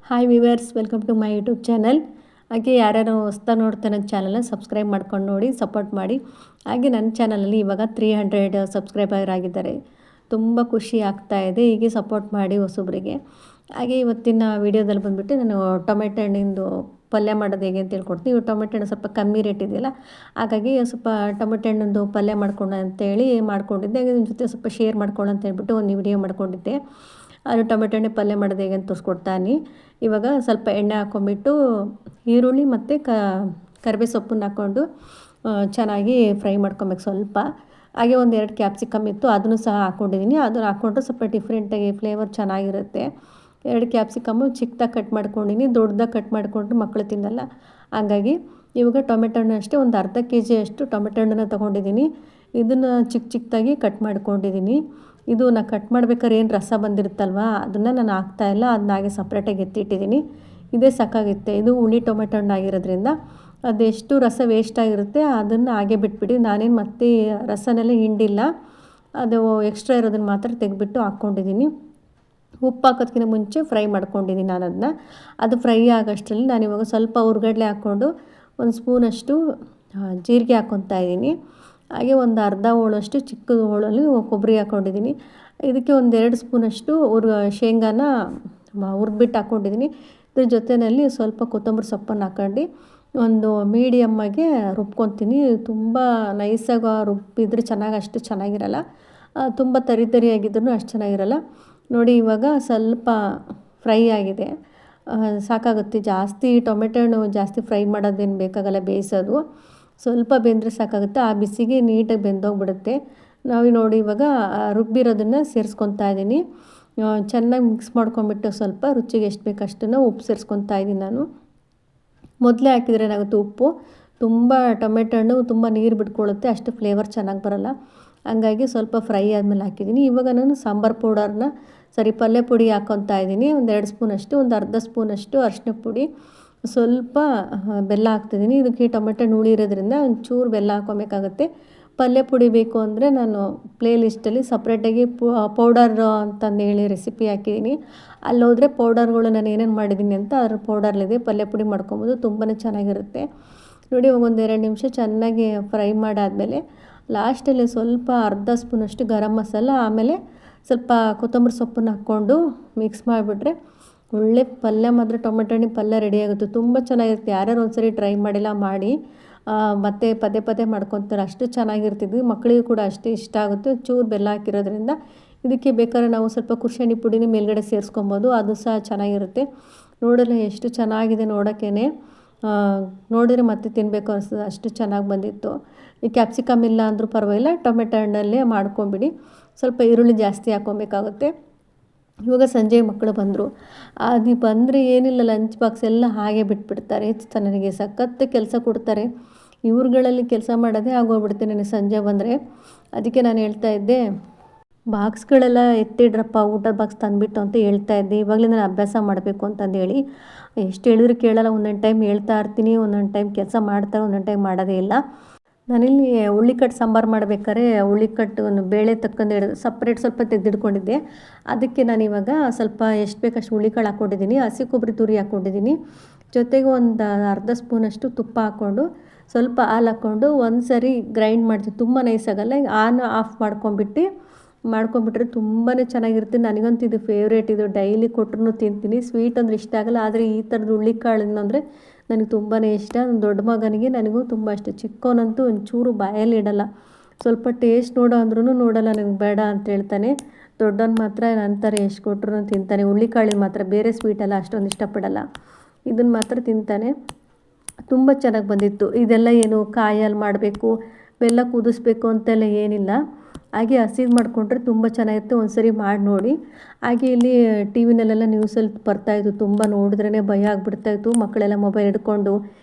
Hi viewers, welcome to my YouTube channel. ಹಾಗೆ ಯಾರ್ಯಾರು ಹೊಸ್ದಾಗಿ ನೋಡ್ತಾ ನನ್ನ ಚಾನಲ್ನ ಸಬ್ಸ್ಕ್ರೈಬ್ ಮಾಡ್ಕೊಂಡು ನೋಡಿ, ಸಪೋರ್ಟ್ ಮಾಡಿ. ಹಾಗೆ ನನ್ನ ಚಾನಲಲ್ಲಿ ಇವಾಗ 300 ಸಬ್ಸ್ಕ್ರೈಬರ್ ಆಗಿದ್ದಾರೆ. ತುಂಬ ಖುಷಿ ಆಗ್ತಾ ಇದೆ. ಹೀಗೆ ಸಪೋರ್ಟ್ ಮಾಡಿ ಹೊಸೊಬ್ಬರಿಗೆ. ಹಾಗೆ ಇವತ್ತಿನ ವೀಡಿಯೋದಲ್ಲಿ ಬಂದುಬಿಟ್ಟು ನಾನು ಟೊಮೆಟೊ ಹಣ್ಣಿಂದು ಪಲ್ಯ ಮಾಡೋದು ಹೇಗೆ ಅಂತ ಹೇಳ್ಕೊಡ್ತೀನಿ. ಇವು ಟೊಮೆಟೊ ಹಣ್ಣು ಸ್ವಲ್ಪ ಕಮ್ಮಿ ರೇಟ್ ಇದೆಯಲ್ಲ, ಹಾಗಾಗಿ ಸ್ವಲ್ಪ ಟೊಮೆಟೊ ಹಣ್ಣಿಂದು ಪಲ್ಯ ಮಾಡ್ಕೊಂಡು ಅಂತೇಳಿ ಮಾಡ್ಕೊಂಡಿದ್ದೆ. ಹಾಗೆ ನಿಮ್ಮ ಜೊತೆ ಸ್ವಲ್ಪ ಶೇರ್ ಮಾಡ್ಕೊಳ್ಳೋ ಅಂತ ಹೇಳ್ಬಿಟ್ಟು ಒಂದು ವಿಡಿಯೋ ಮಾಡ್ಕೊಂಡಿದ್ದೆ. ಅದು ಟೊಮೆಟೊ ಹಣ್ಣು ಪಲ್ಯ ಮಾಡೋದು ಹೇಗೆ ಅಂತ ತೋರಿಸ್ಕೊಡ್ತಾನೆ. ಇವಾಗ ಸ್ವಲ್ಪ ಎಣ್ಣೆ ಹಾಕ್ಕೊಂಬಿಟ್ಟು ಈರುಳ್ಳಿ ಮತ್ತು ಕರಿಬೇವು ಸೊಪ್ಪನ್ನು ಹಾಕ್ಕೊಂಡು ಚೆನ್ನಾಗಿ ಫ್ರೈ ಮಾಡ್ಕೊಬೇಕು ಸ್ವಲ್ಪ. ಹಾಗೆ ಒಂದು 2 ಕ್ಯಾಪ್ಸಿಕಮ್ ಇತ್ತು, ಅದನ್ನು ಸಹ ಹಾಕ್ಕೊಂಡಿದ್ದೀನಿ. ಅದನ್ನು ಹಾಕ್ಕೊಂಡ್ರೆ ಸ್ವಲ್ಪ ಡಿಫ್ರೆಂಟಾಗಿ ಫ್ಲೇವರ್ ಚೆನ್ನಾಗಿರುತ್ತೆ. 2 ಕ್ಯಾಪ್ಸಿಕಮ್ಮು ಚಿಕ್ಕದಾಗಿ ಕಟ್ ಮಾಡ್ಕೊಂಡಿನಿ, ದೊಡ್ಡದಾಗಿ ಕಟ್ ಮಾಡಿಕೊಂಡ್ರೆ ಮಕ್ಕಳು ತಿನ್ನಲ್ಲ. ಹಾಗಾಗಿ ಇವಾಗ ಟೊಮೆಟೊ ಹಣ್ಣು ಅಷ್ಟೇ ಒಂದು ಅರ್ಧ kg ಅಷ್ಟು ಟೊಮೆಟೊ ಹಣ್ಣನ್ನು ತೊಗೊಂಡಿದ್ದೀನಿ. ಇದನ್ನು ಚಿಕ್ಕದಾಗಿ ಕಟ್ ಮಾಡ್ಕೊಂಡಿದ್ದೀನಿ. ಇದು ನಾನು ಕಟ್ ಮಾಡ್ಬೇಕಾದ್ರೆ ಏನು ರಸ ಬಂದಿರುತ್ತಲ್ವ, ಅದನ್ನು ನಾನು ಹಾಕ್ತಾಯಿಲ್ಲ, ಅದನ್ನ ಹಾಗೆ ಸಪ್ರೇಟಾಗಿ ಎತ್ತಿಟ್ಟಿದ್ದೀನಿ. ಇದೇ ಸಾಕಾಗುತ್ತೆ. ಇದು ಹುಳಿ ಟೊಮೆಟೊ ಹಣ್ಣು ಆಗಿರೋದ್ರಿಂದ ಅದೆಷ್ಟು ರಸ ವೇಸ್ಟ್ ಆಗಿರುತ್ತೆ ಅದನ್ನು ಹಾಗೆ ಬಿಟ್ಬಿಡಿ. ನಾನೇನು ಮತ್ತೆ ರಸನೆಲ್ಲ ಹಿಂಡಿಲ್ಲ, ಅದು ಎಕ್ಸ್ಟ್ರಾ ಇರೋದನ್ನು ಮಾತ್ರ ತೆಗೆದ್ಬಿಟ್ಟು ಹಾಕ್ಕೊಂಡಿದ್ದೀನಿ. ಉಪ್ಪು ಹಾಕೋದಕ್ಕಿಂತ ಮುಂಚೆ ಫ್ರೈ ಮಾಡ್ಕೊಂಡಿದ್ದೀನಿ ನಾನು ಅದನ್ನ. ಅದು ಫ್ರೈ ಆಗೋಷ್ಟರಲ್ಲಿ ನಾನಿವಾಗ ಸ್ವಲ್ಪ ಹುರ್ಗಡ್ಲೆ ಹಾಕ್ಕೊಂಡು ಒಂದು ಸ್ಪೂನಷ್ಟು ಜೀರಿಗೆ ಹಾಕ್ಕೊತಾ ಇದ್ದೀನಿ. ಹಾಗೆ ಒಂದು ಅರ್ಧ ಹೋಳಷ್ಟು ಚಿಕ್ಕ ಹೋಳಲ್ಲಿ ಕೊಬ್ಬರಿ ಹಾಕ್ಕೊಂಡಿದ್ದೀನಿ. ಇದಕ್ಕೆ ಒಂದು 2 ಸ್ಪೂನಷ್ಟು ಶೇಂಗಾನ ಹುರಿದ್ಬಿಟ್ಟು ಹಾಕ್ಕೊಂಡಿದ್ದೀನಿ. ಇದ್ರ ಜೊತೆಯಲ್ಲಿ ಸ್ವಲ್ಪ ಕೊತ್ತಂಬರಿ ಸೊಪ್ಪನ್ನು ಹಾಕ್ಕೊಂಡು ಒಂದು ಮೀಡಿಯಮ್ಮಾಗೆ ರುಬ್ಕೊತೀನಿ. ತುಂಬ ನೈಸಾಗಿ ರುಬ್ಬಿದ್ರೆ ಅಷ್ಟು ಚೆನ್ನಾಗಿರಲ್ಲ, ತುಂಬ ತರಿಯಾಗಿದ್ರೂ ಅಷ್ಟು ಚೆನ್ನಾಗಿರಲ್ಲ. ನೋಡಿ ಇವಾಗ ಸ್ವಲ್ಪ ಫ್ರೈ ಆಗಿದೆ, ಸಾಕಾಗುತ್ತೆ. ಜಾಸ್ತಿ ಟೊಮೆಟೊ ಹಣ್ಣು ಜಾಸ್ತಿ ಫ್ರೈ ಮಾಡೋದೇನು ಬೇಕಾಗಲ್ಲ, ಬೇಯಿಸೋದು ಸ್ವಲ್ಪ ಬೆಂದರೆ ಸಾಕಾಗುತ್ತೆ. ಆ ಬಿಸಿಗೆ ನೀಟಾಗಿ ಬೆಂದೋಗ್ಬಿಡುತ್ತೆ. ನಾವು ನೋಡಿ ಇವಾಗ ರುಬ್ಬಿರೋದನ್ನು ಸೇರಿಸ್ಕೊತಾ ಇದ್ದೀನಿ. ಚೆನ್ನಾಗಿ ಮಿಕ್ಸ್ ಮಾಡ್ಕೊಂಬಿಟ್ಟು ಸ್ವಲ್ಪ ರುಚಿಗೆ ಎಷ್ಟು ಬೇಕು ಅಷ್ಟನ್ನು ಉಪ್ಪು ಸೇರಿಸ್ಕೊತಾ ಇದ್ದೀನಿ ನಾನು. ಮೊದಲೇ ಹಾಕಿದರೆ ಏನಾಗುತ್ತೆ, ಉಪ್ಪು ತುಂಬ ಟೊಮೆಟೊ ಹಣ್ಣು ತುಂಬ ನೀರು ಬಿಟ್ಕೊಳ್ಳುತ್ತೆ, ಅಷ್ಟು ಫ್ಲೇವರ್ ಚೆನ್ನಾಗಿ ಬರೋಲ್ಲ. ಹಂಗಾಗಿ ಸ್ವಲ್ಪ ಫ್ರೈ ಆದಮೇಲೆ ಹಾಕಿದ್ದೀನಿ. ಇವಾಗ ನಾನು ಸಾಂಬಾರು ಪೌಡರ್ನ ಪಲ್ಯ ಪುಡಿ ಹಾಕ್ಕೊತಾ ಇದ್ದೀನಿ. ಒಂದು 2 ಸ್ಪೂನಷ್ಟು, ಒಂದು ಅರ್ಧ ಸ್ಪೂನಷ್ಟು ಅರಿಶಿನ ಪುಡಿ, ಸ್ವಲ್ಪ ಬೆಲ್ಲ ಹಾಕ್ತಿದ್ದೀನಿ. ಇದಕ್ಕೆ ಟೊಮೆಟೊ ಹಣ್ಣು ಹುಳಿ ಇರೋದ್ರಿಂದ ಒಂಚೂರು ಬೆಲ್ಲ ಹಾಕ್ಕೊಬೇಕಾಗುತ್ತೆ. ಪಲ್ಯ ಪುಡಿ ಬೇಕು ಅಂದರೆ ನಾನು ಪ್ಲೇ ಲಿಸ್ಟಲ್ಲಿ ಸಪ್ರೇಟಾಗಿ ಪೌಡರ್ ಅಂತಂದೇಳಿ ರೆಸಿಪಿ ಹಾಕಿದ್ದೀನಿ. ಅಲ್ಲೋದ್ರೆ ಪೌಡರ್ಗಳು ನಾನು ಏನೇನು ಮಾಡಿದ್ದೀನಿ ಅಂತ ಅದ್ರ ಪೌಡರ್ಲಿದೆ, ಪಲ್ಯ ಪುಡಿ ಮಾಡ್ಕೊಬೋದು, ತುಂಬಾ ಚೆನ್ನಾಗಿರುತ್ತೆ. ನೋಡಿ ಒಂದು 2 ನಿಮಿಷ ಚೆನ್ನಾಗಿ ಫ್ರೈ ಮಾಡಾದಮೇಲೆ ಲಾಸ್ಟಲ್ಲಿ ಸ್ವಲ್ಪ ಅರ್ಧ ಸ್ಪೂನಷ್ಟು ಗರಂ ಮಸಾಲ, ಆಮೇಲೆ ಸ್ವಲ್ಪ ಕೊತ್ತಂಬರಿ ಸೊಪ್ಪನ್ನು ಹಾಕ್ಕೊಂಡು ಮಿಕ್ಸ್ ಮಾಡಿಬಿಟ್ರೆ ಒಳ್ಳೆ ಪಲ್ಯ ಮಾತ್ರ ಟೊಮೆಟೊ ಹಣ್ಣಿನ ಪಲ್ಯ ರೆಡಿಯಾಗುತ್ತೆ. ತುಂಬ ಚೆನ್ನಾಗಿರುತ್ತೆ. ಯಾರ್ಯಾರು ಒಂದ್ಸರಿ ಟ್ರೈ ಮಾಡಿಲ್ಲ ಮಾಡಿ, ಮತ್ತು ಪದೇ ಮಾಡ್ಕೊತಾರೆ, ಅಷ್ಟು ಚೆನ್ನಾಗಿರ್ತಿದ್ವಿ. ಮಕ್ಕಳಿಗೂ ಕೂಡ ಅಷ್ಟೇ ಇಷ್ಟ ಆಗುತ್ತೆ. ಚೂರು ಬೆಲ್ಲ ಹಾಕಿರೋದ್ರಿಂದ ಇದಕ್ಕೆ ಬೇಕಾದ್ರೆ ನಾವು ಸ್ವಲ್ಪ ಕುರ್ಷಣಿ ಪುಡಿನ ಮೇಲ್ಗಡೆ ಸೇರಿಸ್ಕೊಬೋದು, ಅದು ಸಹ ಚೆನ್ನಾಗಿರುತ್ತೆ. ನೋಡಲು ಎಷ್ಟು ಚೆನ್ನಾಗಿದೆ, ನೋಡೋಕ್ಕೇ ನೋಡಿದರೆ ಮತ್ತೆ ತಿನ್ನಬೇಕು ಅನಿಸ್ತದೆ, ಅಷ್ಟು ಚೆನ್ನಾಗಿ ಬಂದಿತ್ತು. ಈ ಕ್ಯಾಪ್ಸಿಕಮ್ ಇಲ್ಲ ಅಂದರೂ ಪರವಾಗಿಲ್ಲ, ಟೊಮೆಟೊ ಹಣ್ಣಲ್ಲೇ ಮಾಡ್ಕೊಂಬಿಡಿ. ಸ್ವಲ್ಪ ಈರುಳ್ಳಿ ಜಾಸ್ತಿ ಹಾಕ್ಕೊಬೇಕಾಗುತ್ತೆ. ಇವಾಗ ಸಂಜೆ ಮಕ್ಕಳು ಬಂದರು. ಅದು ಬಂದರೆ ಏನಿಲ್ಲ, ಲಂಚ್ ಬಾಕ್ಸ್ ಎಲ್ಲ ಹಾಗೆ ಬಿಟ್ಬಿಡ್ತಾರೆ. ನನಗೆ ಸಖತ್ತು ಕೆಲಸ ಕೊಡ್ತಾರೆ. ಇವ್ರುಗಳಲ್ಲಿ ಕೆಲಸ ಮಾಡೋದೇ ಆಗೋಗ್ಬಿಡುತ್ತೆ ನನಗೆ ಸಂಜೆ ಬಂದರೆ. ಅದಕ್ಕೆ ನಾನು ಹೇಳ್ತಾ ಇದ್ದೆ, ಬಾಕ್ಸ್ಗಳೆಲ್ಲ ಎತ್ತಿಡ್ರಪ್ಪ, ಊಟದ ಬಾಕ್ಸ್ ತಂದುಬಿಟ್ಟು ಅಂತ ಹೇಳ್ತಾ ಇದ್ದೆ. ಇವಾಗಲೇ ನಾನು ಅಭ್ಯಾಸ ಮಾಡಬೇಕು ಅಂತಂದೇಳಿ. ಎಷ್ಟು ಹೇಳಿದ್ರು ಕೇಳಲ್ಲ. ಒಂದೊಂದು ಟೈಮ್ ಹೇಳ್ತಾ ಇರ್ತೀನಿ, ಒಂದೊಂದು ಟೈಮ್ ಕೆಲಸ ಮಾಡ್ತಾರೆ, ಒಂದೊಂದು ಟೈಮ್ ಮಾಡೋದೇ ಇಲ್ಲ. ನಾನಿಲ್ಲಿ ಹುಳ್ಳಿಕಟ್ಟು ಸಾಂಬಾರು ಮಾಡಬೇಕಾದ್ರೆ ಹುಳ್ಳಿಕಟ್ಟು ಒಂದು ಬೇಳೆ ತಕ್ಕಂಡು ಸಪ್ರೇಟ್ ಸ್ವಲ್ಪ ತೆಗೆದಿಟ್ಕೊಂಡಿದ್ದೆ. ಅದಕ್ಕೆ ನಾನಿವಾಗ ಸ್ವಲ್ಪ ಎಷ್ಟು ಬೇಕಷ್ಟು ಹುಳ್ಳಿಕಾಳು ಹಾಕ್ಕೊಂಡಿದ್ದೀನಿ, ಹಸಿ ಕೊಬ್ಬರಿ ತುರಿ ಹಾಕ್ಕೊಂಡಿದ್ದೀನಿ. ಜೊತೆಗೆ ಒಂದು ಅರ್ಧ ಸ್ಪೂನಷ್ಟು ತುಪ್ಪ ಹಾಕ್ಕೊಂಡು ಸ್ವಲ್ಪ ಹಾಲು ಹಾಕ್ಕೊಂಡು ಒಂದು ಸರಿ ಗ್ರೈಂಡ್ ಮಾಡ್ತೀನಿ. ತುಂಬ ನೈಸಾಗಲ್ಲ, ಆನ್ ಆಫ್ ಮಾಡ್ಕೊಂಬಿಟ್ರೆ ತುಂಬಾ ಚೆನ್ನಾಗಿರುತ್ತೆ. ನನಗಂತೂ ಇದು ಫೇವ್ರೇಟ್. ಇದು ಡೈಲಿ ಕೊಟ್ಟರು ತಿಂತೀನಿ. ಸ್ವೀಟ್ ಅಂದರೆ ಇಷ್ಟ ಆಗಲ್ಲ, ಆದರೆ ಈ ಥರದ್ದು ಹುಳ್ಳಿಕಾಳು ಅಂದರೆ ನನಗೆ ತುಂಬಾ ಇಷ್ಟ. ನನ್ನ ದೊಡ್ಡ ಮಗನಿಗೆ ನನಗೂ ತುಂಬ ಇಷ್ಟ. ಚಿಕ್ಕವನಂತೂ ಒಂಚೂರು ಬಾಯಲ್ಲಿ ಇಡಲ್ಲ, ಸ್ವಲ್ಪ ಟೇಸ್ಟ್ ನೋಡೋ ಅಂದ್ರೂ ನೋಡಲ್ಲ, ನನಗೆ ಬೇಡ ಅಂತ ಹೇಳ್ತಾನೆ. ದೊಡ್ಡವನು ಮಾತ್ರ ನನ್ನ ಥರ ಎಷ್ಟು ಕೊಟ್ಟರು ತಿಂತಾನೆ. ಹುಳ್ಳಿಕಾಳಿನ ಮಾತ್ರ, ಬೇರೆ ಸ್ವೀಟೆಲ್ಲ ಅಷ್ಟೊಂದು ಇಷ್ಟಪಡಲ್ಲ, ಇದನ್ನು ಮಾತ್ರ ತಿಂತಾನೆ. ತುಂಬ ಚೆನ್ನಾಗಿ ಬಂದಿತ್ತು. ಇದೆಲ್ಲ ಏನು ಕಾಯಲ್ಲಿ ಮಾಡಬೇಕು, ಬೆಲ್ಲ ಕುದಿಸ್ಬೇಕು ಅಂತೆಲ್ಲ ಏನಿಲ್ಲ, ಹಾಗೆ ಹಸಿದು ಮಾಡಿಕೊಂಡ್ರೆ ತುಂಬ ಚೆನ್ನಾಗಿರುತ್ತೆ. ಒಂದು ಸರಿ ಮಾಡಿ ನೋಡಿ. ಹಾಗೆ ಇಲ್ಲಿ ಟಿ ವಿನಲ್ಲೆಲ್ಲ ನ್ಯೂಸಲ್ಲಿ ಬರ್ತಾಯಿತ್ತು, ತುಂಬ ನೋಡಿದ್ರೇ ಭಯ ಆಗಿಬಿಡ್ತಾಯಿತ್ತು. ಮಕ್ಕಳೆಲ್ಲ ಮೊಬೈಲ್ ಹಿಡ್ಕೊಂಡು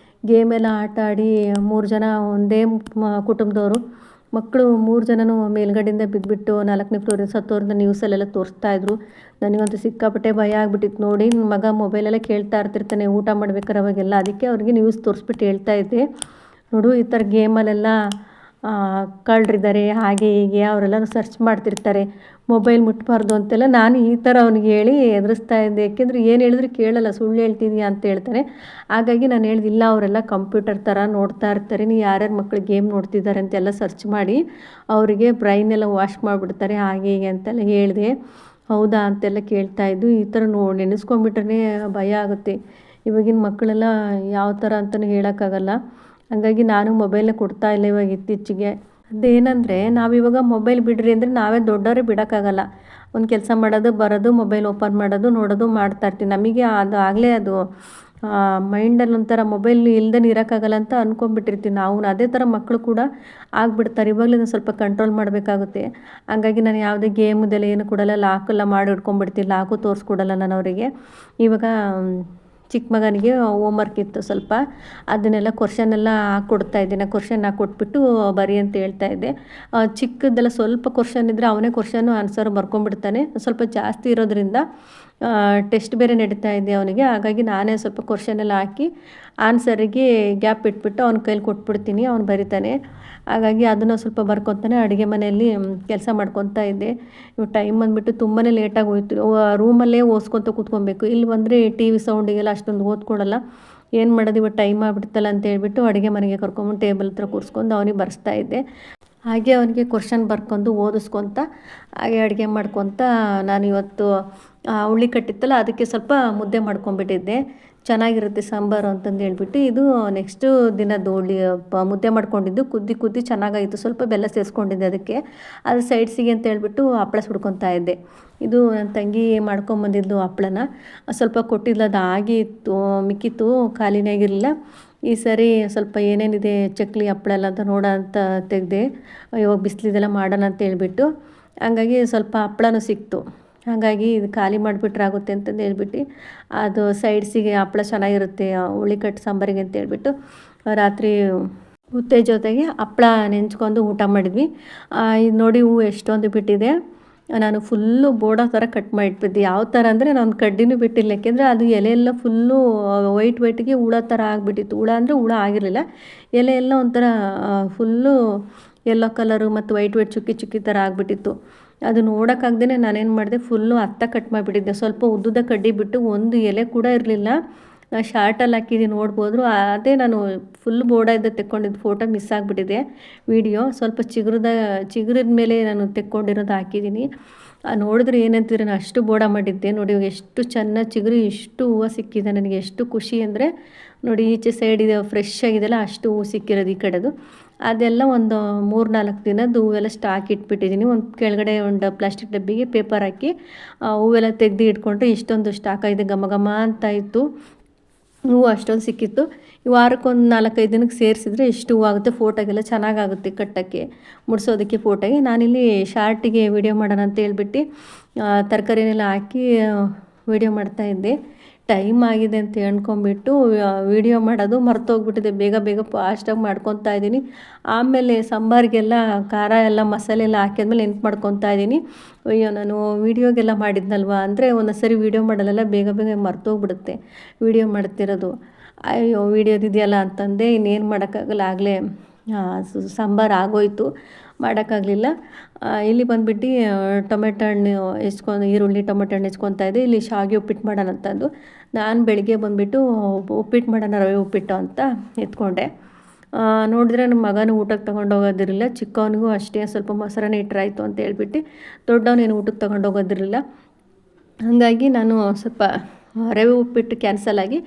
ಗೇಮೆಲ್ಲ ಆಟ ಆಡಿ 3 ಜನ ಒಂದೇ ಕುಟುಂಬದವರು ಮಕ್ಕಳು 3 ಜನನೂ ಮೇಲ್ಗಡೆಯಿಂದ ಬಿದ್ದುಬಿಟ್ಟು 4ನೇ ಫ್ಲೋರಿಂದ ಸತ್ತೋರ್ನ ನ್ಯೂಸಲ್ಲೆಲ್ಲ ತೋರಿಸ್ತಾಯಿದ್ರು. ನನಗಂತೂ ಸಿಕ್ಕಾಪಟ್ಟೆ ಭಯ ಆಗಿಬಿಟ್ಟಿತ್ತು ನೋಡಿ. ನನ್ನ ಮಗ ಮೊಬೈಲೆಲ್ಲ ಕೇಳ್ತಾ ಇರ್ತಿರ್ತಾನೆ ಊಟ ಮಾಡ್ಬೇಕಾರೆ ಅವಾಗೆಲ್ಲ. ಅದಕ್ಕೆ ಅವ್ರಿಗೆ ನ್ಯೂಸ್ ತೋರಿಸ್ಬಿಟ್ಟು ಹೇಳ್ತಾ ಇದ್ದೆ, ನೋಡು ಈ ಥರ ಗೇಮಲ್ಲೆಲ್ಲ ಕಳ್ಳರಿದ್ದಾರೆ ಹಾಗೆ ಹೀಗೆ ಅವರೆಲ್ಲನೂ ಸರ್ಚ್ ಮಾಡ್ತಿರ್ತಾರೆ, ಮೊಬೈಲ್ ಮುಟ್ಬಾರ್ದು ಅಂತೆಲ್ಲ ನಾನು ಈ ಥರ ಅವ್ನಿಗೆ ಹೇಳಿ ಎದುರಿಸ್ತಾ ಇದ್ದೆ. ಏಕೆಂದರೆ ಏನು ಹೇಳಿದ್ರು ಕೇಳಲ್ಲ, ಸುಳ್ಳು ಹೇಳ್ತಿದೀಯ ಅಂತ ಹೇಳ್ತಾನೆ. ಹಾಗಾಗಿ ನಾನು ಹೇಳಿದೆ, ಇಲ್ಲ ಅವರೆಲ್ಲ ಕಂಪ್ಯೂಟರ್ ಥರ ನೋಡ್ತಾ ಇರ್ತಾರೆ, ನೀವು ಯಾರ್ಯಾರು ಮಕ್ಳು ಗೇಮ್ ನೋಡ್ತಿದ್ದಾರೆ ಅಂತೆಲ್ಲ ಸರ್ಚ್ ಮಾಡಿ ಅವರಿಗೆ ಬ್ರೈನೆಲ್ಲ ವಾಶ್ ಮಾಡಿಬಿಡ್ತಾರೆ ಹಾಗೆ ಹೀಗೆ ಅಂತೆಲ್ಲ ಹೇಳಿದೆ. ಹೌದಾ ಅಂತೆಲ್ಲ ಕೇಳ್ತಾಯಿದ್ದು. ಈ ಥರ ನೆನೆಸ್ಕೊಂಡ್ಬಿಟ್ರೆ ಭಯ ಆಗುತ್ತೆ. ಇವಾಗಿನ ಮಕ್ಕಳೆಲ್ಲ ಯಾವ ಥರ ಅಂತಲೂ ಹೇಳೋಕ್ಕಾಗಲ್ಲ. ಹಾಗಾಗಿ ನಾನು ಮೊಬೈಲ್ನ ಕೊಡ್ತಾ ಇಲ್ಲ ಇವಾಗ ಇತ್ತೀಚೆಗೆ. ಅದೇನಂದರೆ ನಾವಿವಾಗ ಮೊಬೈಲ್ ಬಿಡ್ರಿ ಅಂದರೆ ನಾವೇ ದೊಡ್ಡವರೇ ಬಿಡೋಕ್ಕಾಗಲ್ಲ. ಒಂದು ಕೆಲಸ ಮಾಡೋದು, ಬರೋದು, ಮೊಬೈಲ್ ಓಪನ್ ಮಾಡೋದು, ನೋಡೋದು ಮಾಡ್ತಾಯಿರ್ತೀವಿ. ನಮಗೆ ಅದು ಆಗಲೇ ಅದು ಮೈಂಡಲ್ಲಿ ಒಂಥರ ಮೊಬೈಲ್ ಇಲ್ಲದೇ ಇರೋಕ್ಕಾಗಲ್ಲ ಅಂತ ಅಂದ್ಕೊಂಡ್ಬಿಟ್ಟಿರ್ತೀವಿ ನಾವು. ಅದೇ ಥರ ಮಕ್ಕಳು ಕೂಡ ಆಗಿಬಿಡ್ತಾರೆ. ಇವಾಗಲೇ ಸ್ವಲ್ಪ ಕಂಟ್ರೋಲ್ ಮಾಡಬೇಕಾಗುತ್ತೆ. ಹಾಗಾಗಿ ನಾನು ಯಾವುದೇ ಗೇಮ್ದೆಲ್ಲ ಏನು ಕೊಡಲ್ಲ, ಲಾಕೆಲ್ಲ ಮಾಡಿ ಇಟ್ಕೊಂಡ್ಬಿಡ್ತೀನಿ. ಲಾಕು ತೋರಿಸ್ಕೊಡಲ್ಲ ನಾನು ಅವರಿಗೆ. ಇವಾಗ ಚಿಕ್ಕ ಮಗನಿಗೆ ಹೋಮ್ವರ್ಕ್ ಇತ್ತು ಸ್ವಲ್ಪ, ಅದನ್ನೆಲ್ಲ ಕ್ವಶನೆಲ್ಲ ಹಾಕ್ಕೊಡ್ತಾಯಿದ್ದೆ. ಕ್ವಶನ್ ಹಾಕ್ಕೊಟ್ಬಿಟ್ಟು ಬರಿ ಅಂತ ಹೇಳ್ತಾಯಿದ್ದೆ. ಚಿಕ್ಕದೆಲ್ಲ ಸ್ವಲ್ಪ ಕ್ವಶನ್ ಇದ್ದರೆ ಅವನೇ ಕ್ವಶನು ಆನ್ಸರ್ ಬರ್ಕೊಂಡ್ಬಿಡ್ತಾನೆ. ಸ್ವಲ್ಪ ಜಾಸ್ತಿ ಇರೋದ್ರಿಂದ ಟೆಸ್ಟ್ ಬೇರೆ ನಡೀತಾ ಇದೆ ಅವನಿಗೆ. ಹಾಗಾಗಿ ನಾನೇ ಸ್ವಲ್ಪ ಕ್ವಶನೆಲ್ಲ ಹಾಕಿ ಆನ್ಸರಿಗೆ ಗ್ಯಾಪ್ ಇಟ್ಬಿಟ್ಟು ಅವ್ನ ಕೈಲಿ ಕೊಟ್ಬಿಡ್ತೀನಿ, ಅವ್ನು ಬರಿತಾನೆ. ಹಾಗಾಗಿ ಅದನ್ನು ಸ್ವಲ್ಪ ಬರ್ಕೊತಾನೆ. ಅಡುಗೆ ಮನೆಯಲ್ಲಿ ಕೆಲಸ ಮಾಡ್ಕೊತಾ ಇದ್ದೆ. ಇವಾಗ ಟೈಮ್ ಬಂದುಬಿಟ್ಟು ತುಂಬಾ ಲೇಟಾಗಿ ಹೋಯ್ತು. ರೂಮಲ್ಲೇ ಓದ್ಕೊತ ಕೂತ್ಕೊಬೇಕು. ಇಲ್ಲಿ ಬಂದರೆ ಟಿ ವಿ ಸೌಂಡಿಗೆಲ್ಲ ಅಷ್ಟೊಂದು ಓದ್ಕೊಡಲ್ಲ. ಏನು ಮಾಡೋದು, ಇವತ್ತು ಟೈಮ್ ಆಗಿಬಿಡ್ತಲ್ಲ ಅಂತ ಹೇಳ್ಬಿಟ್ಟು ಅಡುಗೆ ಮನೆಗೆ ಕರ್ಕೊಂಬಂದು ಟೇಬಲ್ ಹತ್ರ ಕೂರಿಸ್ಕೊಂಡು ಅವನಿಗೆ ಬರೆಸ್ತಾ ಇದ್ದೆ. ಹಾಗೆ ಅವನಿಗೆ ಕ್ವಶನ್ ಬರ್ಕೊಂಡು ಓದಿಸ್ಕೊತ ಹಾಗೆ ಅಡುಗೆ ಮಾಡ್ಕೊತ ನಾನಿವತ್ತು ಹುಳಿ ಕಟ್ಟಿತ್ತಲ್ಲ ಅದಕ್ಕೆ ಸ್ವಲ್ಪ ಮುದ್ದೆ ಮಾಡ್ಕೊಂಬಿಟ್ಟಿದ್ದೆ. ಚೆನ್ನಾಗಿರುತ್ತೆ ಸಾಂಬಾರು ಅಂತಂದು ಹೇಳ್ಬಿಟ್ಟು. ಇದು ನೆಕ್ಸ್ಟು ದಿನದ್ದು ಮುದ್ದೆ ಮಾಡ್ಕೊಂಡಿದ್ದು ಕುದ್ದಿ ಚೆನ್ನಾಗಾಯಿತು. ಸ್ವಲ್ಪ ಬೆಲ್ಲ ಸೇರಿಸ್ಕೊಂಡಿದ್ದೆ ಅದಕ್ಕೆ. ಅದು ಸೈಡ್ಸಿಗೆ ಅಂತ ಹೇಳ್ಬಿಟ್ಟು ಹಪ್ಪಳ ಸುಡ್ಕೊತಾ ಇದ್ದೆ. ಇದು ನನ್ನ ತಂಗಿ ಮಾಡ್ಕೊಂಬಂದಿದ್ದು ಹಪ್ಪಳನ ಸ್ವಲ್ಪ ಕೊಟ್ಟಿದ್ಲು, ಅದು ಆಗಿತ್ತು, ಮಿಕ್ಕಿತ್ತು, ಖಾಲಿನೇ ಆಗಿರಲಿಲ್ಲ. ಈ ಸರಿ ಸ್ವಲ್ಪ ಏನೇನಿದೆ ಚಕ್ಲಿ ಹಪ್ಪಳ ಎಲ್ಲ ಅಂತ ನೋಡೋ ಅಂತ ತೆಗೆದೆ. ಇವಾಗ ಬಿಸಿಲಿದೆಲ್ಲ ಮಾಡೋಣ ಅಂತ ಹೇಳ್ಬಿಟ್ಟು. ಹಂಗಾಗಿ ಸ್ವಲ್ಪ ಹಪ್ಪಳನೂ ಸಿಕ್ತು. ಹಾಗಾಗಿ ಇದು ಖಾಲಿ ಮಾಡಿಬಿಟ್ರೆ ಆಗುತ್ತೆ ಅಂತಂದು ಹೇಳ್ಬಿಟ್ಟು ಅದು ಸೈಡ್ಸಿಗೆ ಹಪ್ಪಳ ಚೆನ್ನಾಗಿರುತ್ತೆ ಹುಳಿಕಟ್ಟು ಸಾಂಬಾರಿಗೆ ಅಂತ ಹೇಳ್ಬಿಟ್ಟು ರಾತ್ರಿ ಮುದ್ದೆ ಜೊತೆಗೆ ಹಪ್ಪಳ ನೆಂಚ್ಕೊಂಡು ಊಟ ಮಾಡಿದ್ವಿ. ಇದು ನೋಡಿ ಹೂವು ಎಷ್ಟೊಂದು ಬಿಟ್ಟಿದೆ. ನಾನು ಫುಲ್ಲು ಬೋಡೋ ಥರ ಕಟ್ ಮಾಡಿಟ್ಬಿದ್ದೆ. ಯಾವ ಥರ ಅಂದರೆ ನಾನು ಕಡ್ಡಿನೂ ಬಿಟ್ಟಿಲ್ಲ, ಯಾಕೆಂದರೆ ಅದು ಎಲೆ ಎಲ್ಲ ಫುಲ್ಲು ವೈಟ್ಗೆ ಹುಳ ಥರ ಆಗಿಬಿಟ್ಟಿತ್ತು. ಹುಳ ಅಂದರೆ ಹುಳ ಆಗಿರಲಿಲ್ಲ, ಎಲೆ ಎಲ್ಲ ಒಂಥರ ಫುಲ್ಲು ಯೆಲ್ಲೋ ಕಲರು ಮತ್ತು ವೈಟ್ ಚುಕ್ಕಿ ಥರ ಆಗಿಬಿಟ್ಟಿತ್ತು. ಅದು ನೋಡೋಕ್ಕಾಗ್ದೇ ನಾನೇನು ಮಾಡಿದೆ, ಫುಲ್ಲು ಅತ್ತ ಕಟ್ ಮಾಡಿಬಿಟ್ಟಿದ್ದೆ. ಸ್ವಲ್ಪ ಉದ್ದುದ ಕಡ್ಡಿ ಬಿಟ್ಟು ಒಂದು ಎಲೆ ಕೂಡ ಇರಲಿಲ್ಲ. ಶಾರ್ಟಲ್ಲಿ ಹಾಕಿದ್ದೀನಿ, ನೋಡ್ಬೋದು. ಅದೇ ನಾನು ಫುಲ್ ಬೋಡ ಇದ್ದ ತೆಕ್ಕೊಂಡಿದ್ದು ಫೋಟೋ ಮಿಸ್ ಆಗಿಬಿಟ್ಟಿದೆ. ವೀಡಿಯೋ ಸ್ವಲ್ಪ ಚಿಗುರಿದ ಮೇಲೆ ನಾನು ತೆಕ್ಕೊಂಡಿರೋದು ಹಾಕಿದ್ದೀನಿ. ನೋಡಿದ್ರೆ ಏನಂತಿದ್ರೆ ನಾನು ಅಷ್ಟು ಬೋಡ ಮಾಡಿದ್ದೆ. ನೋಡಿ ಎಷ್ಟು ಚೆನ್ನಾಗಿ ಚಿಗುರಿ ಇಷ್ಟು ಹೂವು ಸಿಕ್ಕಿದೆ ನನಗೆ. ಎಷ್ಟು ಖುಷಿ ಅಂದರೆ ನೋಡಿ, ಈಚೆ ಸೈಡ್ ಇದೆ ಫ್ರೆಶ್ ಆಗಿದೆಲ್ಲ, ಅಷ್ಟು ಹೂವು ಸಿಕ್ಕಿರೋದು ಈ ಕಡೆದು. ಅದೆಲ್ಲ ಒಂದು 3-4 ದಿನದ್ದು ಹೂವೆಲ್ಲ ಸ್ಟಾಕ್ ಇಟ್ಬಿಟ್ಟಿದ್ದೀನಿ. ಒಂದು ಕೆಳಗಡೆ ಒಂದು ಪ್ಲಾಸ್ಟಿಕ್ ಡಬ್ಬಿಗೆ ಪೇಪರ್ ಹಾಕಿ ಹೂವೆಲ್ಲ ತೆಗೆದು ಇಟ್ಕೊಂಡ್ರೆ ಇಷ್ಟೊಂದು ಸ್ಟಾಕ್ ಆಗಿದೆ. ಘಮ ಅಂತ ಇತ್ತು ಹೂವು, ಅಷ್ಟೊಂದು ಸಿಕ್ಕಿತ್ತು. ಈ ವಾರಕ್ಕೊಂದು 4-5 ದಿನಕ್ಕೆ ಸೇರಿಸಿದ್ರೆ ಇಷ್ಟು ಹೂವು ಆಗುತ್ತೆ. ಫೋಟೋಗೆಲ್ಲ ಚೆನ್ನಾಗಾಗುತ್ತೆ ಕಟ್ಟೋಕ್ಕೆ, ಮುಡಿಸೋದಕ್ಕೆ ಫೋಟೋಗೆ. ನಾನಿಲ್ಲಿ ಶಾರ್ಟಿಗೆ ವೀಡಿಯೋ ಮಾಡೋಣ ಅಂತ ಹೇಳ್ಬಿಟ್ಟು ತರಕಾರಿನೆಲ್ಲ ಹಾಕಿ ವೀಡಿಯೋ ಮಾಡ್ತಾಯಿದ್ದೆ. ಟೈಮ್ ಆಗಿದೆ ಅಂತ ಅಂದ್ಕೊಂಡ್ಬಿಟ್ಟು ವೀಡಿಯೋ ಮಾಡೋದು ಮರ್ತೋಗ್ಬಿಟ್ಟಿದೆ. ಬೇಗ ಫಾಸ್ಟಾಗಿ ಮಾಡ್ಕೊತಾ ಇದ್ದೀನಿ. ಆಮೇಲೆ ಸಾಂಬಾರಿಗೆಲ್ಲ ಖಾರ ಎಲ್ಲ ಮಸಾಲೆ ಎಲ್ಲ ಹಾಕಿದ್ಮೇಲೆ ನೆನ್ಪು ಮಾಡ್ಕೊತಾ ಇದ್ದೀನಿ. ಅಯ್ಯೋ, ನಾನು ವೀಡಿಯೋಗೆಲ್ಲ ಮಾಡಿದ್ನಲ್ವ ಅಂದರೆ ಒಂದೊಂದು ಸರಿ ವೀಡಿಯೋ ಮಾಡಲೆಲ್ಲ ಬೇಗ ಮರ್ತೋಗ್ಬಿಡುತ್ತೆ ವೀಡಿಯೋ ಮಾಡ್ತಿರೋದು. ಅಯ್ಯೋ ವೀಡಿಯೋದಿದೆಯಲ್ಲ ಅಂತಂದೆ, ಇನ್ನೇನು ಮಾಡೋಕ್ಕಾಗಲ್ಲ. ಆಗಲೇ ಸಾಂಬಾರು ಆಗೋಯ್ತು, ಮಾಡೋಕ್ಕಾಗಲಿಲ್ಲ. ಇಲ್ಲಿ ಬಂದುಬಿಟ್ಟು ಟೊಮೆಟೊ ಹಣ್ಣು ಈರುಳ್ಳಿ ಟೊಮೆಟೊ ಹಣ್ಣು ಹೆಚ್ಕೊತಾ ಇದ್ದೆ. ಇಲ್ಲಿ ಶಾವಿಗೆ ಉಪ್ಪಿಟ್ಟು ಮಾಡೋಣ ಅಂತಂದು ನಾನು ಬೆಳಿಗ್ಗೆ ಬಂದುಬಿಟ್ಟು ಉಪ್ಪಿಟ್ಟು ಮಾಡೋಣ, ರವೆ ಉಪ್ಪಿಟ್ಟು ಅಂತ ಎತ್ಕೊಂಡೆ. ನೋಡಿದ್ರೆ ನಮ್ಮ ಮಗನೂ ಊಟಕ್ಕೆ ತೊಗೊಂಡೋಗೋದಿರಲಿಲ್ಲ. ಚಿಕ್ಕವನಿಗೂ ಅಷ್ಟೇ ಸ್ವಲ್ಪ ಮೊಸರನ್ನ ಇಟ್ಟರಾಯ್ತು ಅಂತ ಹೇಳ್ಬಿಟ್ಟು ದೊಡ್ಡವನೇನು ಊಟಕ್ಕೆ ತೊಗೊಂಡೋಗೋದಿರಲಿಲ್ಲ. ಹಾಗಾಗಿ ನಾನು ಸ್ವಲ್ಪ ರವೆ ಉಪ್ಪಿಟ್ಟು ಕ್ಯಾನ್ಸಲ್ ಆಗಿ